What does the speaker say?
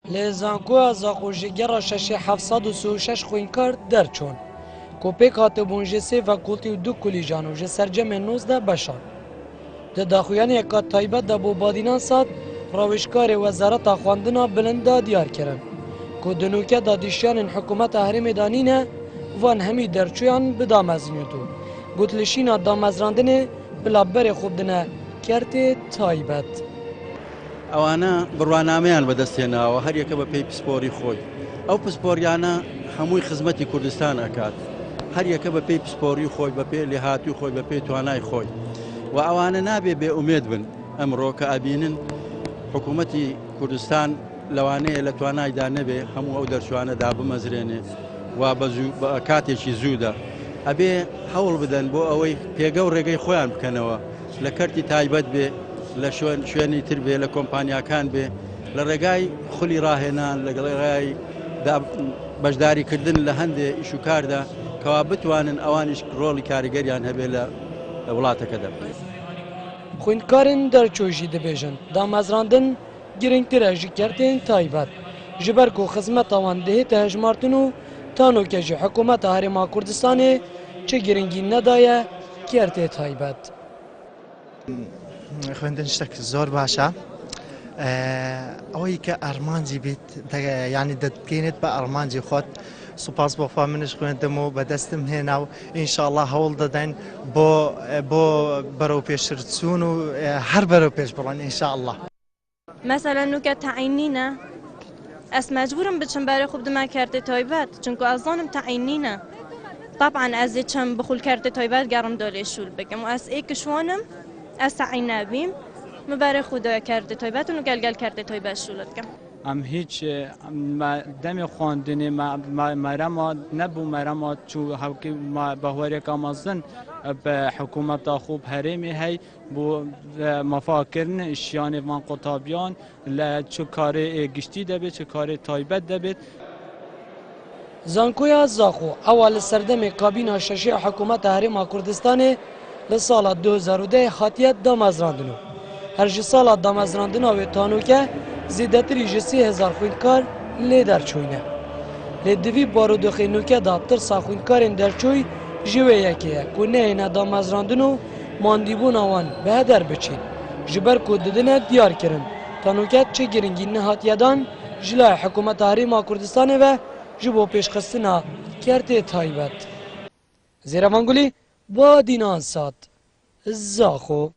لزانکو زاخو جگر شش 736 خوینکار درچون کوپیک هاتبون جسی و کلتی و دو کلیجان و جسرجم 19 بشان ده داخویان یکات تایبت ده بو بادینان ساد راوشکار وزارت خواندنا بلندا دیار کرن که دنوکه دادیشیان حکومت هرم دانینه وان همی درچویان بدامزنیوتو گوتلشینا دامزراندنه بلابر خوب دنه کرت تایبت ئەوانە بڕوانامەیان بەدەستێناوە هەر یەکە بە پێی پسپۆری خۆی ئەو پسپۆریانە هەمووی خزمەتی کوردستان ئەکات هەر یەکە بە پێی پسپۆری خۆی بە پێی لێهاتووی خۆی بە پێی توانای خۆی و ئەوانە نابێ بێ ئومێد بن ئەمڕۆ کە ئەبینن حکوومەتی کوردستان لەوانەیە لە توانایدا نەبێ هەموو ئەو دەرچوانەدا بمەزرێنێ و بە کاتێکی زوودا ئەبێ هەوڵ بدەن بۆ ئەوەی پێگە و ڕێگەی خۆیان بکەنەوە لە کەرتی تایبەت بێ لە شوێنی تر بێ لە کۆمپانیاکان بێ لە ڕێگای خولی ڕاهێنان لەگەڵ ڕێگای بەشداریکردن لە هەندێک ئیشوکاردا کەوا بتوانن ئەوانیش ڕۆڵی کاریگەریان هەبێ لە وڵاتەکەدا. خوێندکارن دەرچۆژی دەبێژن دامەزراندن گرنگترە ji kertên taybet ji ber ku xizmeta wan dihête hejmartin û tanokê ji hikûmeta Herêma Kurdistanê çi giringî nedaye kertê taybet. خوێندن شتێک زۆر باشە ئەوەی کە ئەرمانجی بیت ینی دەتگەێنێت بە ئەرمانجی خۆت سوپاس بۆخوا منش خوێندم و بەدەستم هێنا و ئینشاءڵڵا هەوڵ دەدەین بۆ بەرەو پێشرچوون و هەر بەرەو پێش بڕۆن ئینشاءڵڵا. مثلا نوکە تعینینە ئەس مەجبورم بچم بەرە خوب دما کارتێ تایبەت چونکو ئەزانم تعینینە طبعا ئەزێ چەم بخول کارتێ تایبەت گەڕم دۆلێ شول بکەم و ئەس ئێکشوانم ئەس تعین نابیم مبارە خوددا کارتێ تایبەت و گەلگەل کارتێ تایبەت شولت کەم. ئەم هیچ دەمی خواندنی مەرەما نەبوو مەرەما چوو هەوکی بەهۆرێکە مەزن بە حکوومەتە خوب هەرێمی هەی بۆ مەفاکردن شیانێوان قوتابیان لە چ کارێ گشتی دەبێت چ کارێ تایبەت دەبێت. زانکۆیا زاخۆ ئەوە لە سەردەمێ کابینا شەشی حکوومەتە هەرێما کوردستانê li sala 2010 hatiye damezrandin û her ji sala damezrandina wê tanoke zêdetirî ji 3000 xwînkar lê derçûne. Lê divî barodixênûke da tirsa xwînkarên derçûy ji wê yekê ye ku nehêne damezrandin û mandîbûna wan bi heder biçîn ji ber ku didine diyar kirin tanoke çi giringî nehatiye dan ji layê hikûmeta Herêma Kurdistanê ve ji bo pêşxistina kertê taybet. Zêrevangulî Badînan Sat Zaxo